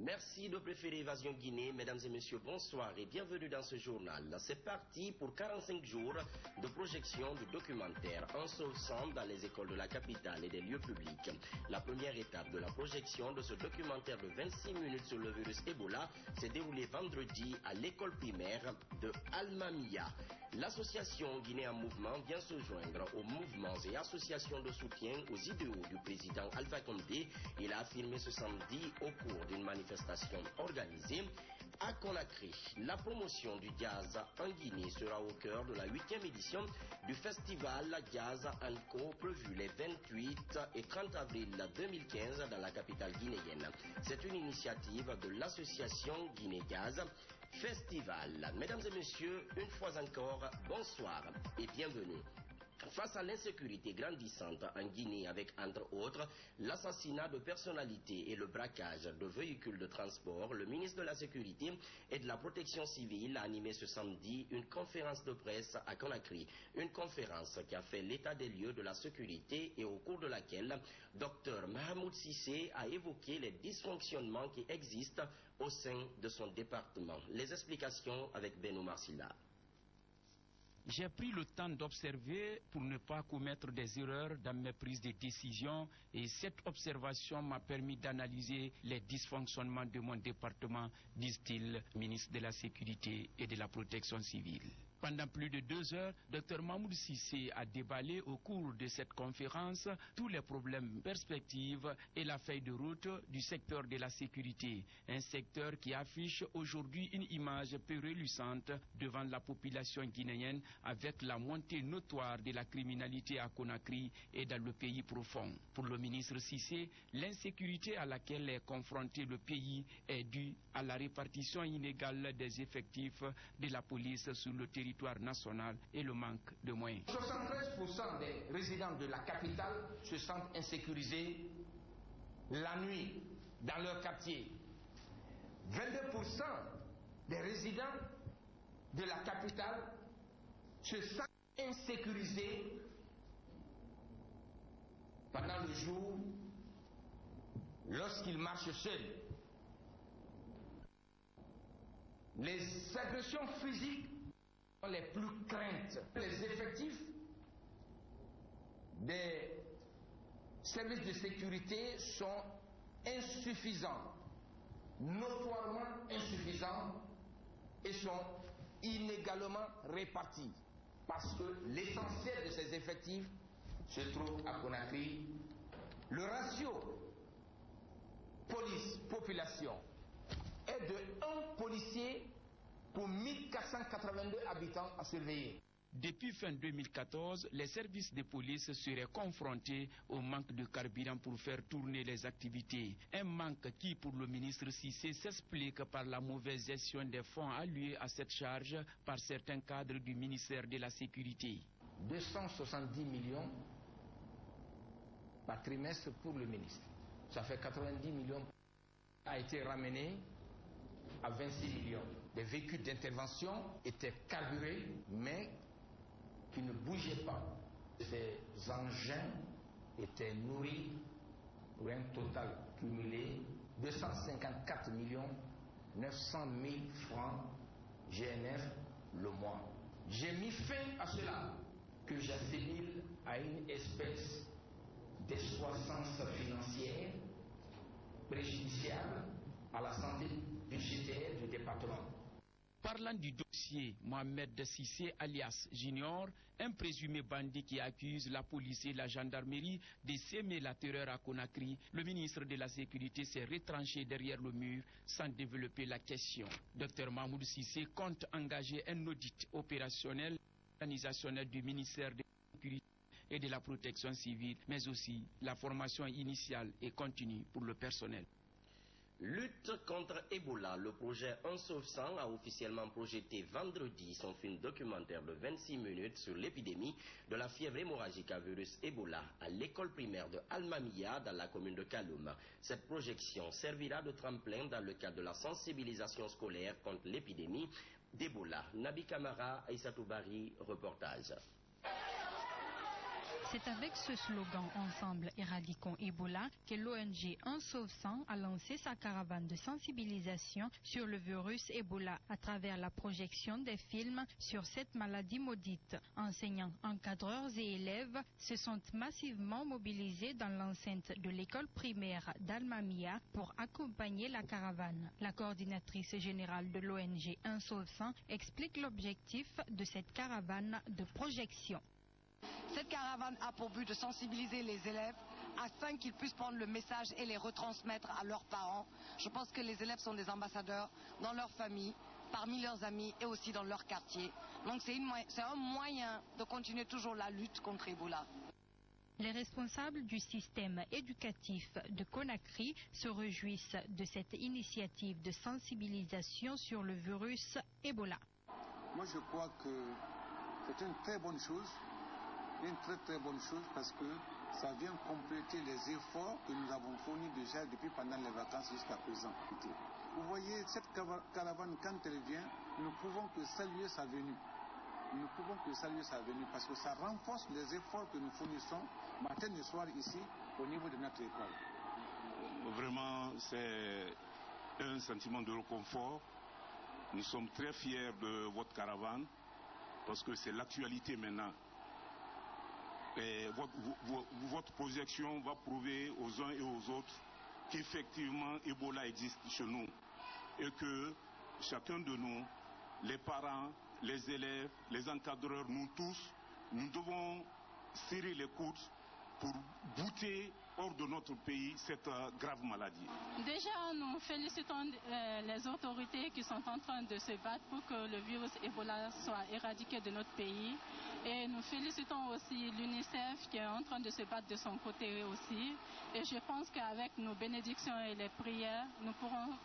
Merci de préférer Évasion Guinée. Mesdames et messieurs, bonsoir et bienvenue dans ce journal. C'est parti pour 45 jours de projection du documentaire Un seul sang dans les écoles de la capitale et des lieux publics. La première étape de la projection de ce documentaire de 26 minutes sur le virus Ebola s'est déroulée vendredi à l'école primaire de Almamia. L'association Guinée en Mouvement vient se joindre aux mouvements et associations de soutien aux idéaux du président Alpha Condé. Il a affirmé ce samedi au cours d'une manifestation organisée à Conakry. La promotion du jazz en Guinée sera au cœur de la 8e édition du festival Jazz Co prévu les 28 et 30 avril 2015 dans la capitale guinéenne. C'est une initiative de l'association Guinée Jazz Festival. Mesdames et messieurs, une fois encore, bonsoir et bienvenue. Face à l'insécurité grandissante en Guinée avec, entre autres, l'assassinat de personnalités et le braquage de véhicules de transport, le ministre de la Sécurité et de la Protection civile a animé ce samedi une conférence de presse à Conakry. Une conférence qui a fait l'état des lieux de la sécurité et au cours de laquelle Dr Mahmoud Cissé a évoqué les dysfonctionnements qui existent au sein de son département. Les explications avec Beno Marsila. J'ai pris le temps d'observer pour ne pas commettre des erreurs dans mes prises de décision et cette observation m'a permis d'analyser les dysfonctionnements de mon département, dit-il, ministre de la Sécurité et de la Protection civile. Pendant plus de 2 heures, Dr Mahmoud Cissé a déballé au cours de cette conférence tous les problèmes, perspectives et la feuille de route du secteur de la sécurité. Un secteur qui affiche aujourd'hui une image peu reluisante devant la population guinéenne avec la montée notoire de la criminalité à Conakry et dans le pays profond. Pour le ministre Cissé, l'insécurité à laquelle est confronté le pays est due à la répartition inégale des effectifs de la police sur le territoire national et le manque de moyens. 73% des résidents de la capitale se sentent insécurisés la nuit dans leur quartier. 22% des résidents de la capitale se sentent insécurisés pendant le jour lorsqu'ils marchent seuls. Les agressions physiques les plus craintes. Les effectifs des services de sécurité sont insuffisants, notoirement insuffisants et sont inégalement répartis parce que l'essentiel de ces effectifs se trouve à Conakry. Le ratio police-population est de 1 policier pour 1482 habitants à surveiller. Depuis fin 2014, les services de police seraient confrontés au manque de carburant pour faire tourner les activités. Un manque qui, pour le ministre Cissé, s'explique par la mauvaise gestion des fonds alloués à cette charge par certains cadres du ministère de la Sécurité. 270 millions par trimestre pour le ministre. Ça fait 90 millions. A été ramené à 26 millions. Des véhicules d'intervention étaient carburés, mais qui ne bougeaient pas. Ces engins étaient nourris pour un total cumulé 254 900 000 francs GNF le mois. J'ai mis fin à cela, que j'assimile à une espèce d'exploitance financière préjudiciable à la santé budgétaire du département. Parlant du dossier Mohamed Cissé alias Junior, un présumé bandit qui accuse la police et la gendarmerie de s'aimer la terreur à Conakry, le ministre de la Sécurité s'est retranché derrière le mur sans développer la question. Dr Mahmoud Cissé compte engager un audit opérationnel organisationnel du ministère de la Sécurité et de la Protection civile, mais aussi la formation initiale et continue pour le personnel. Lutte contre Ebola, le projet Un Sauve 100 a officiellement projeté vendredi son film documentaire de 26 minutes sur l'épidémie de la fièvre hémorragique à virus Ebola à l'école primaire de Almamia dans la commune de Kaloum. Cette projection servira de tremplin dans le cadre de la sensibilisation scolaire contre l'épidémie d'Ebola. Nabi Kamara, Aïssatou Bari, reportage. C'est avec ce slogan « Ensemble, éradiquons Ebola » que l'ONG Un Sauve 100 a lancé sa caravane de sensibilisation sur le virus Ebola à travers la projection des films sur cette maladie maudite. Enseignants, encadreurs et élèves se sont massivement mobilisés dans l'enceinte de l'école primaire d'Almamia pour accompagner la caravane. La coordinatrice générale de l'ONG Un Sauve 100 explique l'objectif de cette caravane de projection. Cette caravane a pour but de sensibiliser les élèves afin qu'ils puissent prendre le message et les retransmettre à leurs parents. Je pense que les élèves sont des ambassadeurs dans leur famille, parmi leurs amis et aussi dans leur quartier. Donc c'est un moyen de continuer toujours la lutte contre Ebola. Les responsables du système éducatif de Conakry se réjouissent de cette initiative de sensibilisation sur le virus Ebola. Moi je crois que c'est une très bonne chose. Une très bonne chose parce que ça vient compléter les efforts que nous avons fournis déjà depuis pendant les vacances jusqu'à présent. Vous voyez, cette caravane, quand elle vient, nous ne pouvons que saluer sa venue. Nous ne pouvons que saluer sa venue parce que ça renforce les efforts que nous fournissons matin et soir ici au niveau de notre école. Vraiment, c'est un sentiment de réconfort. Nous sommes très fiers de votre caravane parce que c'est l'actualité maintenant. Et votre projection va prouver aux uns et aux autres qu'effectivement Ebola existe chez nous et que chacun de nous, les parents, les élèves, les encadreurs, nous tous, nous devons serrer les coudes pour bouter hors de notre pays cette grave maladie. Déjà, nous félicitons les autorités qui sont en train de se battre pour que le virus Ebola soit éradiqué de notre pays. Et nous félicitons aussi l'UNICEF qui est en train de se battre de son côté aussi. Et je pense qu'avec nos bénédictions et les prières, nous pouvons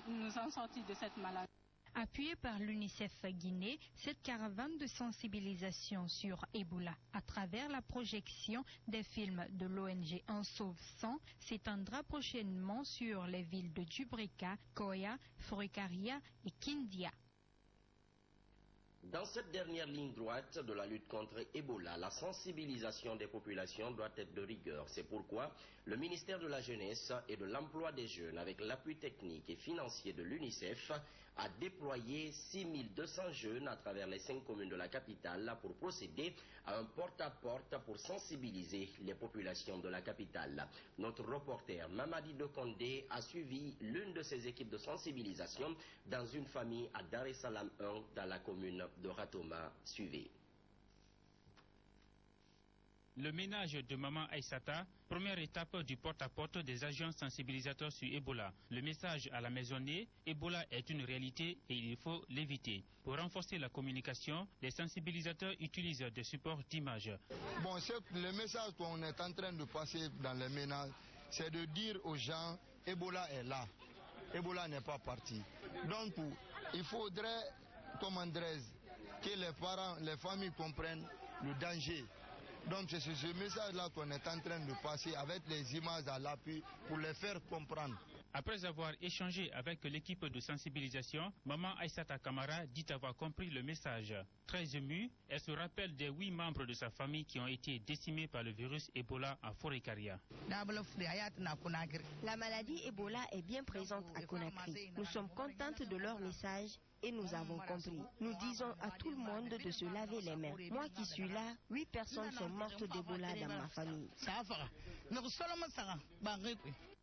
nous en sortir de cette maladie. Appuyée par l'UNICEF Guinée, cette caravane de sensibilisation sur Ebola à travers la projection des films de l'ONG Un Sauve 100 s'étendra prochainement sur les villes de Djubrika, Koya, Forikaria et Kindia. Dans cette dernière ligne droite de la lutte contre Ebola, la sensibilisation des populations doit être de rigueur. C'est pourquoi le ministère de la Jeunesse et de l'Emploi des Jeunes, avec l'appui technique et financier de l'UNICEF, a déployé 6200 jeunes à travers les 5 communes de la capitale pour procéder à un porte-à-porte pour sensibiliser les populations de la capitale. Notre reporter Mamadi Dokondé a suivi l'une de ces équipes de sensibilisation dans une famille à Dar es Salaam 1 dans la commune de Ratoma. Suivez. Le ménage de Maman Aïssata, première étape du porte-à-porte des agents sensibilisateurs sur Ebola. Le message à la maisonnée, Ebola est une réalité et il faut l'éviter. Pour renforcer la communication, les sensibilisateurs utilisent des supports d'image. Bon, le message qu'on est en train de passer dans les ménages, c'est de dire aux gens, Ebola est là. Ebola n'est pas parti. Donc, il faudrait, que les parents, les familles comprennent le danger. Donc c'est ce message-là qu'on est en train de passer avec les images à l'appui pour les faire comprendre. Après avoir échangé avec l'équipe de sensibilisation, Maman Aïssata Kamara dit avoir compris le message. Très émue, elle se rappelle des 8 membres de sa famille qui ont été décimés par le virus Ebola à Forikaria. La maladie Ebola est bien présente à Conakry. Nous sommes contentes de leur message et nous avons compris. Nous disons à tout le monde de se laver les mains. Moi qui suis là, 8 personnes sont mortes d'Ebola dans ma famille.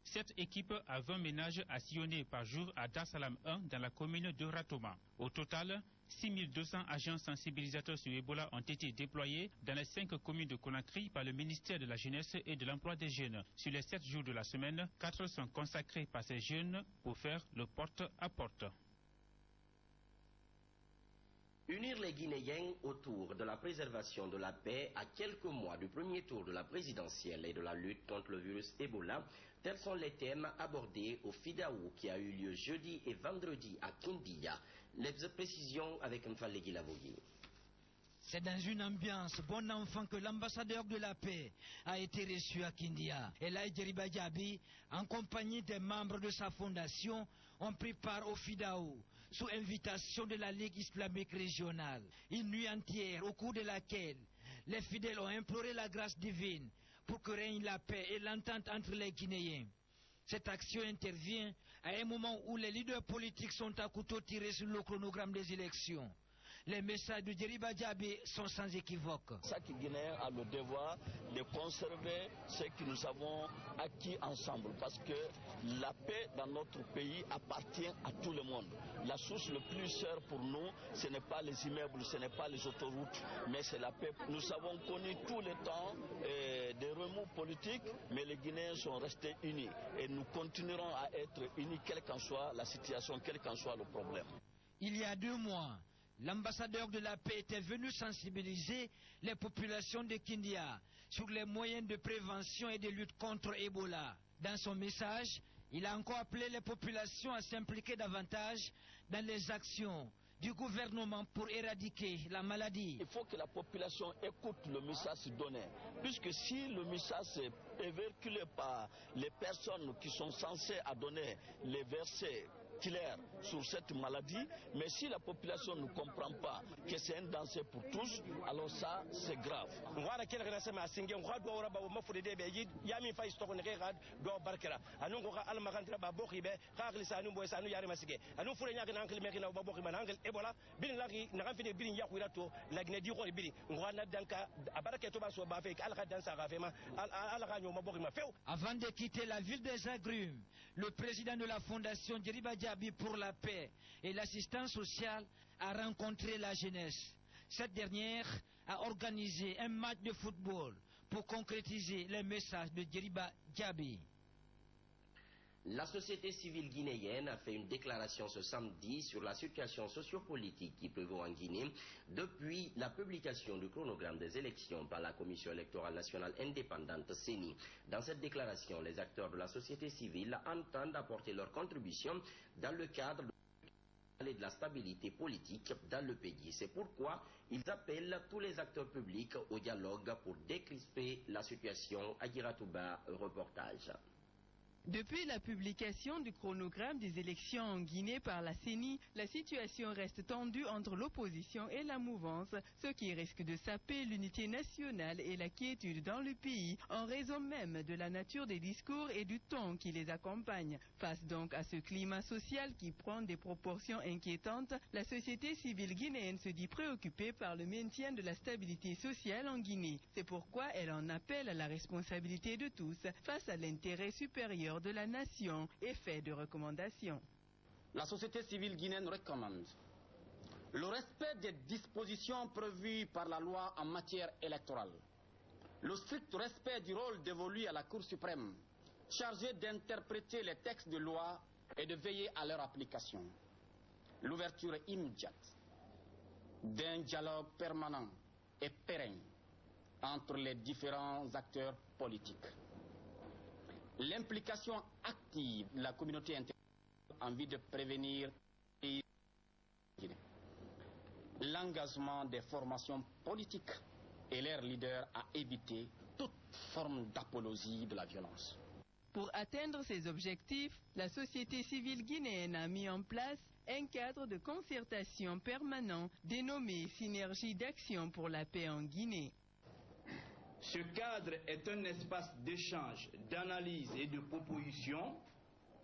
Cette équipe a 20 ménages à sillonner par jour à Dar es Salaam 1 dans la commune de Ratoma. Au total, 6200 agents sensibilisateurs sur Ebola ont été déployés dans les 5 communes de Conakry par le ministère de la Jeunesse et de l'Emploi des Jeunes. Sur les 7 jours de la semaine, 4 sont consacrés par ces jeunes pour faire le porte-à-porte. Unir les Guinéens autour de la préservation de la paix à quelques mois du premier tour de la présidentielle et de la lutte contre le virus Ebola, tels sont les thèmes abordés au FIDAO qui a eu lieu jeudi et vendredi à Kindia. Les précisions avec Mfalégui Lavoyer. C'est dans une ambiance bon enfant que l'ambassadeur de la paix a été reçu à Kindia. Elaï Djeriba Diaby, en compagnie des membres de sa fondation, ont pris part au FIDAO, sous invitation de la Ligue islamique régionale. Une nuit entière au cours de laquelle les fidèles ont imploré la grâce divine pour que règne la paix et l'entente entre les Guinéens. Cette action intervient à un moment où les leaders politiques sont à couteau tiré sur le chronogramme des élections. Les messages de Djeriba Diaby sont sans équivoque. Chaque Guinéen a le devoir de conserver ce que nous avons acquis ensemble, parce que la paix dans notre pays appartient à tout le monde. La source le plus sûre pour nous, ce n'est pas les immeubles, ce n'est pas les autoroutes, mais c'est la paix. Nous avons connu tout le temps des remous politiques, mais les Guinéens sont restés unis et nous continuerons à être unis, quelle qu'en soit la situation, quel qu'en soit le problème. Il y a 2 mois, l'ambassadeur de la paix était venu sensibiliser les populations de Kindia sur les moyens de prévention et de lutte contre Ebola. Dans son message, il a encore appelé les populations à s'impliquer davantage dans les actions du gouvernement pour éradiquer la maladie. Il faut que la population écoute le message donné, puisque si le message est véhiculé par les personnes qui sont censées donner les versets clair sur cette maladie, mais si la population ne comprend pas que c'est un danger pour tous, alors ça, c'est grave. Avant de quitter la ville des Agrumes, le président de la fondation Djeriba Diaby pour la paix et l'assistance sociale a rencontré la jeunesse. Cette dernière a organisé un match de football pour concrétiser les messages de Djeriba Diaby. La société civile guinéenne a fait une déclaration ce samedi sur la situation sociopolitique qui prévaut en Guinée depuis la publication du chronogramme des élections par la Commission électorale nationale indépendante CENI. Dans cette déclaration, les acteurs de la société civile entendent apporter leur contribution dans le cadre de la stabilité politique dans le pays. C'est pourquoi ils appellent tous les acteurs publics au dialogue pour décrisper la situation. Agiratouba, reportage. Depuis la publication du chronogramme des élections en Guinée par la CENI, la situation reste tendue entre l'opposition et la mouvance, ce qui risque de saper l'unité nationale et la quiétude dans le pays, en raison même de la nature des discours et du ton qui les accompagne. Face donc à ce climat social qui prend des proportions inquiétantes, la société civile guinéenne se dit préoccupée par le maintien de la stabilité sociale en Guinée. C'est pourquoi elle en appelle à la responsabilité de tous face à l'intérêt supérieur de la nation et fait de recommandations. La société civile guinéenne recommande le respect des dispositions prévues par la loi en matière électorale, le strict respect du rôle dévolu à la Cour suprême, chargée d'interpréter les textes de loi et de veiller à leur application, l'ouverture immédiate d'un dialogue permanent et pérenne entre les différents acteurs politiques, l'implication active de la communauté internationale en vue de prévenir l'engagement des formations politiques et leurs leaders à éviter toute forme d'apologie de la violence. Pour atteindre ces objectifs, la société civile guinéenne a mis en place un cadre de concertation permanent dénommé Synergie d'action pour la paix en Guinée. Ce cadre est un espace d'échange, d'analyse et de proposition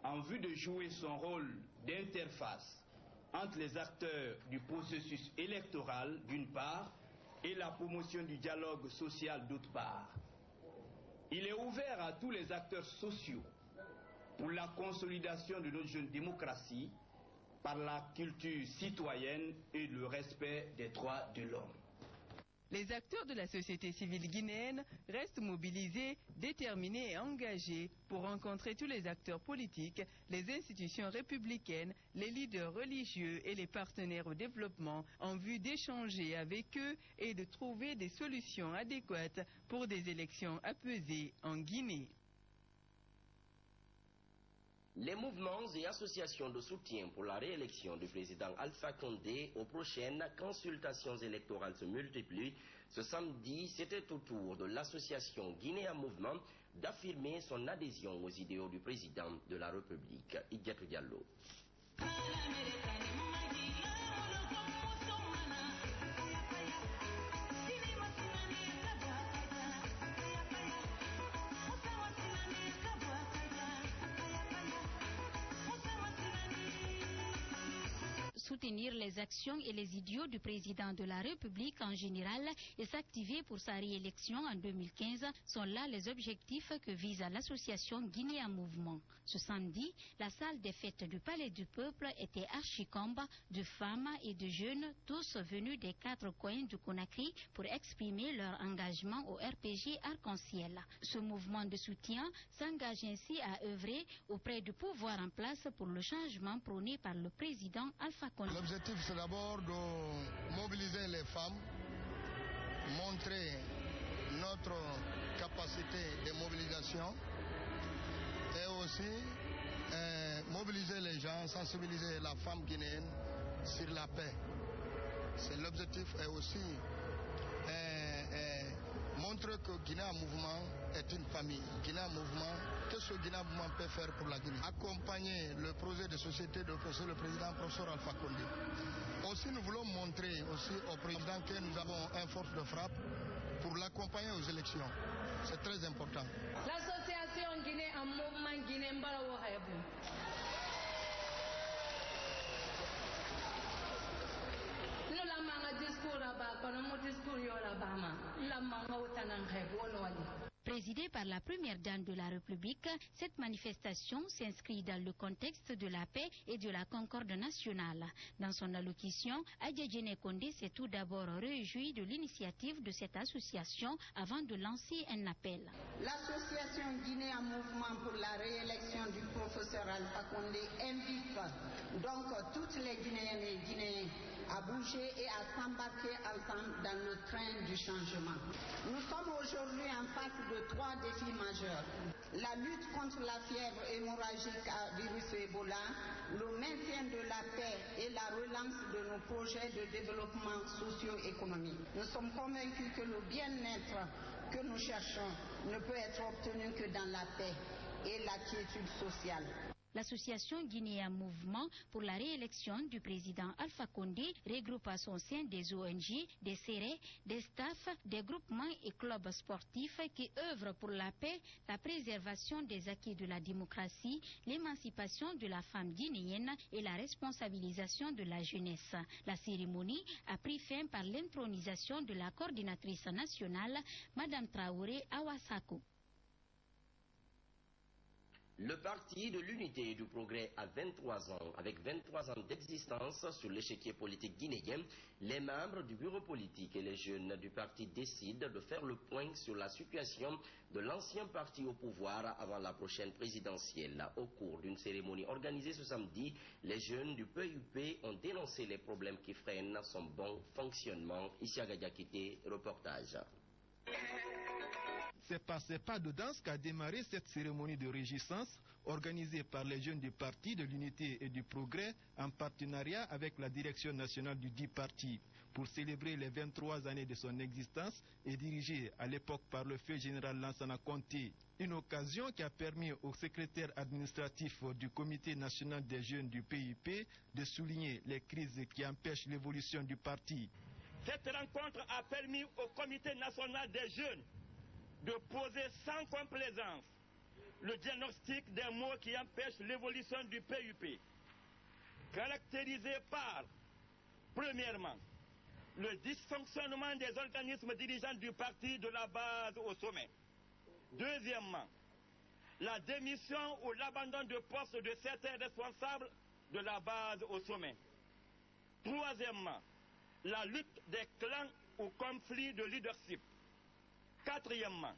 en vue de jouer son rôle d'interface entre les acteurs du processus électoral d'une part et la promotion du dialogue social d'autre part. Il est ouvert à tous les acteurs sociaux pour la consolidation de notre jeune démocratie par la culture citoyenne et le respect des droits de l'homme. Les acteurs de la société civile guinéenne restent mobilisés, déterminés et engagés pour rencontrer tous les acteurs politiques, les institutions républicaines, les leaders religieux et les partenaires au développement en vue d'échanger avec eux et de trouver des solutions adéquates pour des élections apaisées en Guinée. Les mouvements et associations de soutien pour la réélection du président Alpha Condé aux prochaines consultations électorales se multiplient. Ce samedi, c'était au tour de l'association Guinée en Mouvement d'affirmer son adhésion aux idéaux du président de la République. Idjatou Diallo. soutenir les actions et les idéaux du président de la République en général et s'activer pour sa réélection en 2015 sont là les objectifs que vise l'association Guinée en mouvement. Ce samedi, la salle des fêtes du Palais du Peuple était archicombe de femmes et de jeunes, tous venus des 4 coins du Conakry pour exprimer leur engagement au RPG Arc-en-Ciel. Ce mouvement de soutien s'engage ainsi à œuvrer auprès du pouvoir en place pour le changement prôné par le président Alpha Condé. L'objectif, c'est d'abord de mobiliser les femmes, montrer notre capacité de mobilisation et aussi mobiliser les gens, sensibiliser la femme guinéenne sur la paix. C'est l'objectif et aussi montrer que Guinée en mouvement est une famille. Guinée en mouvement, qu'est-ce que Guinée en mouvement peut faire pour la Guinée? Accompagner le projet de société de le président professeur Alpha Condé. Aussi, nous voulons montrer aussi au président que nous avons une force de frappe pour l'accompagner aux élections. C'est très important. L'association Guinée en mouvement Guinée Mbarawahayabu. Nous l'avons discours là-bas, quand nous discours là-bas, nous l'avons Présidée par la première dame de la République, cette manifestation s'inscrit dans le contexte de la paix et de la concorde nationale. Dans son allocution, Adjadjene Kondé s'est tout d'abord réjoui de l'initiative de cette association avant de lancer un appel. L'association Guinée en mouvement pour la réélection du professeur Alpha Condé invite donc toutes les Guinéennes et Guinéens à bouger et à s'embarquer ensemble dans le train du changement. Nous sommes aujourd'hui en face de 3 défis majeurs. La lutte contre la fièvre hémorragique à virus Ebola, le maintien de la paix et la relance de nos projets de développement socio-économique. Nous sommes convaincus que le bien-être que nous cherchons ne peut être obtenu que dans la paix et la quiétude sociale. L'association Guinée en mouvement pour la réélection du président Alpha Condé regroupe à son sein des ONG, des CERE, des staffs, des groupements et clubs sportifs qui œuvrent pour la paix, la préservation des acquis de la démocratie, l'émancipation de la femme guinéenne et la responsabilisation de la jeunesse. La cérémonie a pris fin par l'intronisation de la coordinatrice nationale, Madame Traoré Awasako. Le Parti de l'Unité et du Progrès a 23 ans. Avec 23 ans d'existence sur l'échiquier politique guinéen, les membres du bureau politique et les jeunes du parti décident de faire le point sur la situation de l'ancien parti au pouvoir avant la prochaine présidentielle. Au cours d'une cérémonie organisée ce samedi, les jeunes du PUP ont dénoncé les problèmes qui freinent son bon fonctionnement. Isiaga Diakité, reportage. C'est par ces pas de danse qu'a démarré cette cérémonie de régissance organisée par les jeunes du Parti de l'Unité et du Progrès en partenariat avec la direction nationale du dit parti pour célébrer les 23 années de son existence et dirigée à l'époque par le feu général Lansana Conté. Une occasion qui a permis au secrétaire administratif du Comité national des jeunes du PUP de souligner les crises qui empêchent l'évolution du parti. Cette rencontre a permis au Comité national des jeunes de poser sans complaisance le diagnostic des maux qui empêchent l'évolution du PUP, caractérisé par, premièrement, le dysfonctionnement des organismes dirigeants du parti de la base au sommet. Deuxièmement, la démission ou l'abandon de poste de certains responsables de la base au sommet. Troisièmement, la lutte des clans ou conflits de leadership. Quatrièmement,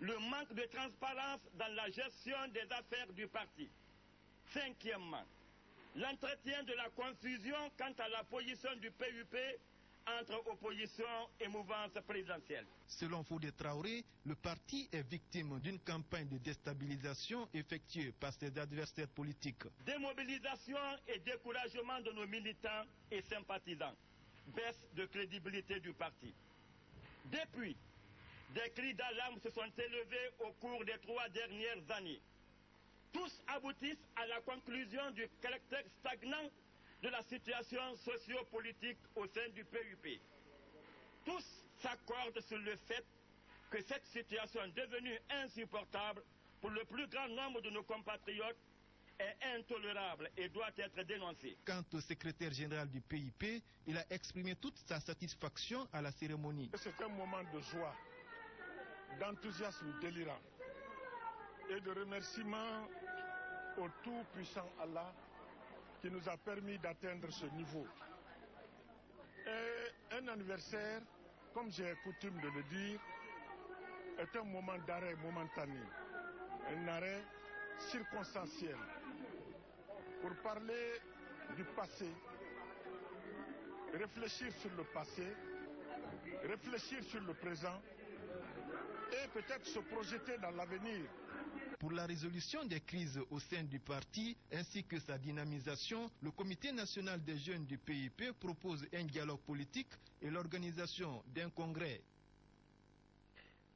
le manque de transparence dans la gestion des affaires du parti. Cinquièmement, l'entretien de la confusion quant à la position du PUP entre opposition et mouvance présidentielle. Selon Fodé Traoré, le parti est victime d'une campagne de déstabilisation effectuée par ses adversaires politiques. Démobilisation et découragement de nos militants et sympathisants. Baisse de crédibilité du parti. Depuis, des cris d'alarme se sont élevés au cours des 3 dernières années. Tous aboutissent à la conclusion du caractère stagnant de la situation socio-politique au sein du PUP. Tous s'accordent sur le fait que cette situation devenue insupportable pour le plus grand nombre de nos compatriotes est intolérable et doit être dénoncé. Quant au secrétaire général du PIP, il a exprimé toute sa satisfaction à la cérémonie. C'est un moment de joie, d'enthousiasme délirant et de remerciement au tout-puissant Allah qui nous a permis d'atteindre ce niveau. Et un anniversaire, comme j'ai coutume de le dire, est un moment d'arrêt momentané, un arrêt circonstanciel pour parler du passé, réfléchir sur le passé, réfléchir sur le présent et peut-être se projeter dans l'avenir. Pour la résolution des crises au sein du parti ainsi que sa dynamisation, le Comité national des jeunes du PIP propose un dialogue politique et l'organisation d'un congrès.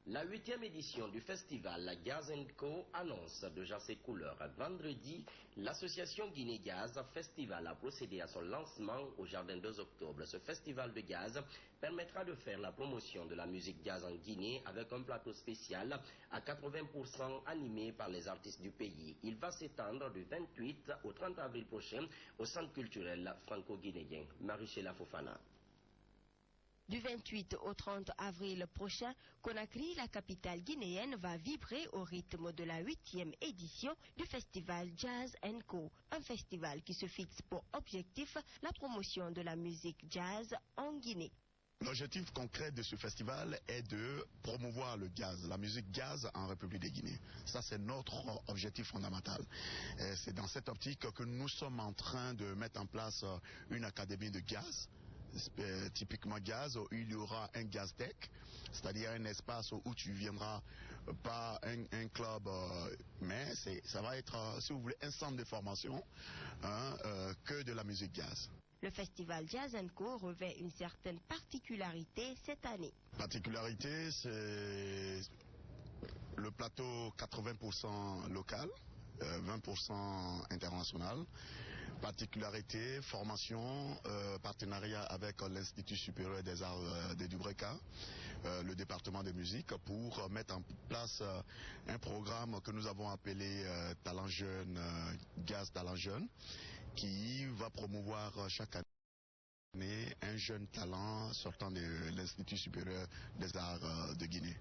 La 8e édition du festival Gaz & Co annonce déjà ses couleurs. Vendredi, l'association Guinée Gaz Festival a procédé à son lancement au Jardin 2 octobre. Ce festival de gaz permettra de faire la promotion de la musique jazz en Guinée avec un plateau spécial à 80% animé par les artistes du pays. Il va s'étendre du 28 au 30 avril prochain au Centre culturel franco-guinéen. Marie-Chéla Fofana. Du 28 au 30 avril prochain, Conakry, la capitale guinéenne, va vibrer au rythme de la 8e édition du festival Jazz & Co, un festival qui se fixe pour objectif la promotion de la musique jazz en Guinée. L'objectif concret de ce festival est de promouvoir le jazz, la musique jazz en République de Guinée. Ça, c'est notre objectif fondamental. C'est dans cette optique que nous sommes en train de mettre en place une académie de jazz, typiquement jazz, où il y aura un jazz tech, c'est-à-dire un espace où tu viendras pas un club, mais ça va être, si vous voulez, un centre de formation que de la musique jazz. Le festival Jazz & Co revêt une certaine particularité cette année. Particularité, c'est le plateau 80% local, 20% international. Particularité, formation, partenariat avec l'Institut supérieur des arts de Dubreka, le département de musique, pour mettre en place un programme que nous avons appelé Talent Jeune, Jazz Talent Jeune, qui va promouvoir chaque année un jeune talent sortant de l'Institut supérieur des arts de Guinée.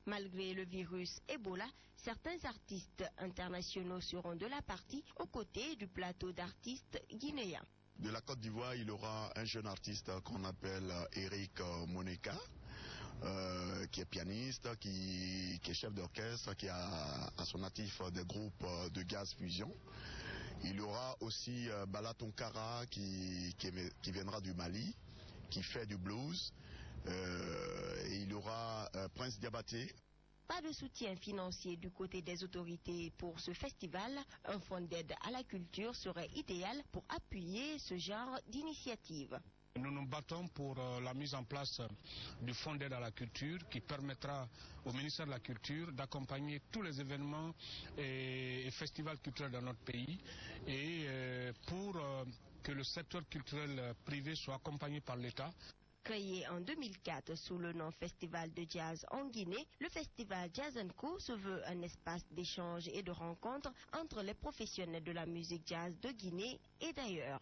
Malgré le virus Ebola, certains artistes internationaux seront de la partie aux côtés du plateau d'artistes guinéens. De la Côte d'Ivoire, il y aura un jeune artiste qu'on appelle Eric Moneka, qui est pianiste, qui est chef d'orchestre, qui a à son actif des groupes de jazz fusion. Il y aura aussi Bala Tonkara qui viendra du Mali, qui fait du blues. Et il y aura Prince Diabaté. Pas de soutien financier du côté des autorités pour ce festival. Un fonds d'aide à la culture serait idéal pour appuyer ce genre d'initiative. Nous nous battons pour la mise en place du fonds d'aide à la culture qui permettra au ministère de la Culture d'accompagner tous les événements et festivals culturels dans notre pays et pour que le secteur culturel privé soit accompagné par l'État. Créé en 2004 sous le nom Festival de Jazz en Guinée, le festival Jazz & Co se veut un espace d'échange et de rencontre entre les professionnels de la musique jazz de Guinée et d'ailleurs.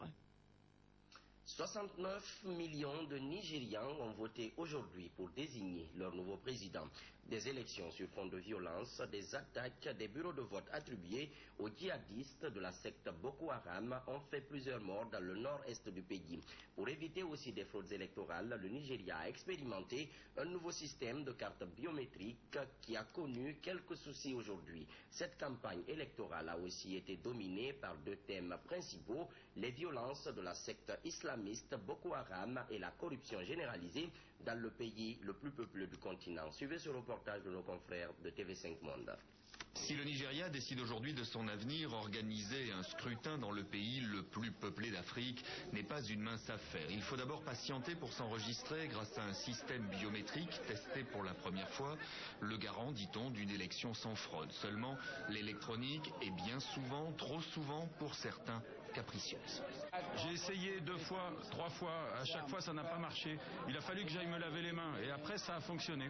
69 millions de Nigérians ont voté aujourd'hui pour désigner leur nouveau président. Des élections sur fond de violence, des attaques, des bureaux de vote attribués aux djihadistes de la secte Boko Haram ont fait plusieurs morts dans le nord-est du pays. Pour éviter aussi des fraudes électorales, le Nigeria a expérimenté un nouveau système de cartes biométriques qui a connu quelques soucis aujourd'hui. Cette campagne électorale a aussi été dominée par deux thèmes principaux, les violences de la secte islamiste Boko Haram et la corruption généralisée dans le pays le plus peuplé du continent. Suivez ce reportage de nos confrères de TV5 Monde. Si le Nigeria décide aujourd'hui de son avenir, organiser un scrutin dans le pays le plus peuplé d'Afrique n'est pas une mince affaire. Il faut d'abord patienter pour s'enregistrer grâce à un système biométrique testé pour la première fois, le garant, dit-on, d'une élection sans fraude. Seulement, l'électronique est bien souvent, trop souvent, pour certains, capricieuse. J'ai essayé 2 fois, 3 fois, à chaque fois ça n'a pas marché. Il a fallu que j'aille me laver les mains et après ça a fonctionné.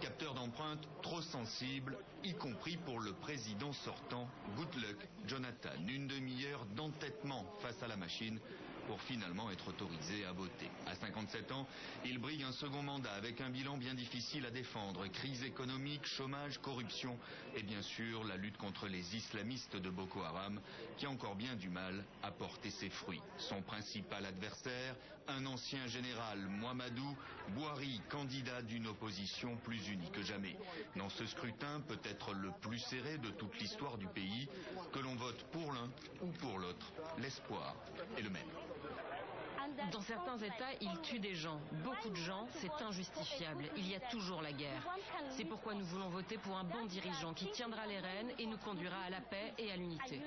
Capteur d'empreintes trop sensible, y compris pour le président sortant, Goodluck Jonathan. Une demi-heure d'entêtement face à la machine pour finalement être autorisé à voter. À 57 ans, il brigue un second mandat avec un bilan bien difficile à défendre. Crise économique, chômage, corruption et bien sûr la lutte contre les islamistes de Boko Haram qui a encore bien du mal à porter ses fruits. Son principal adversaire, un ancien général, Mouamadou Bouhari, candidat d'une opposition plus unie que jamais. Dans ce scrutin, peut-être le plus serré de toute l'histoire du pays, que l'on vote pour l'un ou pour l'autre, l'espoir est le même. Dans certains États, ils tuent des gens. Beaucoup de gens, c'est injustifiable. Il y a toujours la guerre. C'est pourquoi nous voulons voter pour un bon dirigeant qui tiendra les rênes et nous conduira à la paix et à l'unité.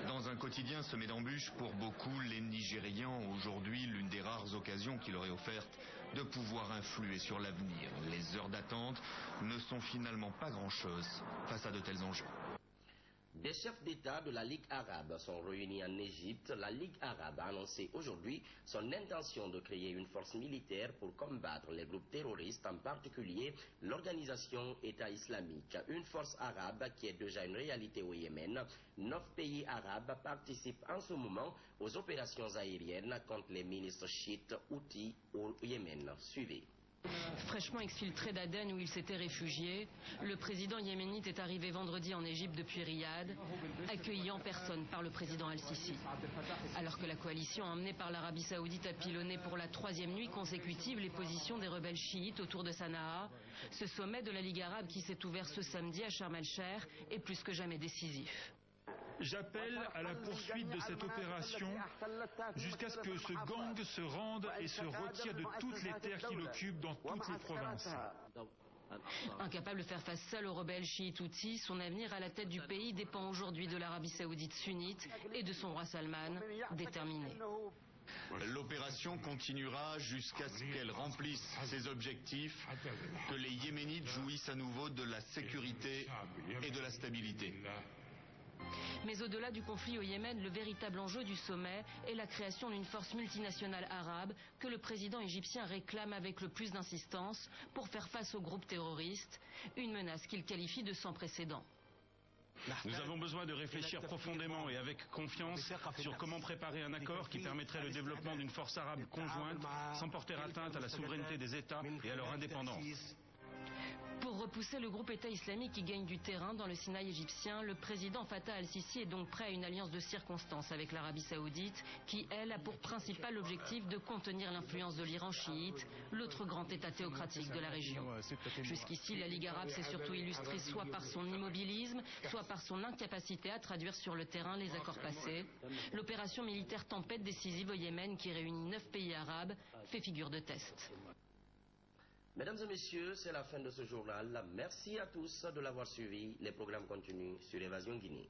Dans un quotidien semé d'embûches, pour beaucoup, les Nigérians ont aujourd'hui l'une des rares occasions qui leur est offerte de pouvoir influer sur l'avenir. Les heures d'attente ne sont finalement pas grand-chose face à de tels enjeux. Des chefs d'État de la Ligue arabe sont réunis en Égypte. La Ligue arabe a annoncé aujourd'hui son intention de créer une force militaire pour combattre les groupes terroristes, en particulier l'organisation État islamique. Une force arabe qui est déjà une réalité au Yémen. 9 pays arabes participent en ce moment aux opérations aériennes contre les ministres chiites houthis au Yémen. Suivez. Fraîchement exfiltré d'Aden où il s'était réfugié, le président yéménite est arrivé vendredi en Égypte depuis Riyad, accueilli en personne par le président Al-Sisi. Alors que la coalition emmenée par l'Arabie Saoudite a pilonné pour la 3e nuit consécutive les positions des rebelles chiites autour de Sanaa, ce sommet de la Ligue arabe qui s'est ouvert ce samedi à Sharm el-Sheikh est plus que jamais décisif. J'appelle à la poursuite de cette opération jusqu'à ce que ce gang se rende et se retire de toutes les terres qu'il occupe dans toutes les provinces. Incapable de faire face seul aux rebelles chiites houthis, son avenir à la tête du pays dépend aujourd'hui de l'Arabie Saoudite sunnite et de son roi Salman, déterminé. L'opération continuera jusqu'à ce qu'elle remplisse ses objectifs, que les Yéménites jouissent à nouveau de la sécurité et de la stabilité. Mais au-delà du conflit au Yémen, le véritable enjeu du sommet est la création d'une force multinationale arabe que le président égyptien réclame avec le plus d'insistance pour faire face aux groupes terroristes, une menace qu'il qualifie de sans précédent. Nous avons besoin de réfléchir profondément et avec confiance sur comment préparer un accord qui permettrait le développement d'une force arabe conjointe sans porter atteinte à la souveraineté des États et à leur indépendance. Pour repousser le groupe État islamique qui gagne du terrain dans le Sinaï égyptien, le président Fattah al-Sisi est donc prêt à une alliance de circonstances avec l'Arabie Saoudite qui, elle, a pour principal objectif de contenir l'influence de l'Iran chiite, l'autre grand État théocratique de la région. Jusqu'ici, la Ligue arabe s'est surtout illustrée soit par son immobilisme, soit par son incapacité à traduire sur le terrain les accords passés. L'opération militaire Tempête décisive au Yémen qui réunit 9 pays arabes fait figure de test. Mesdames et messieurs, c'est la fin de ce journal. Merci à tous de l'avoir suivi. Les programmes continuent sur Évasion Guinée.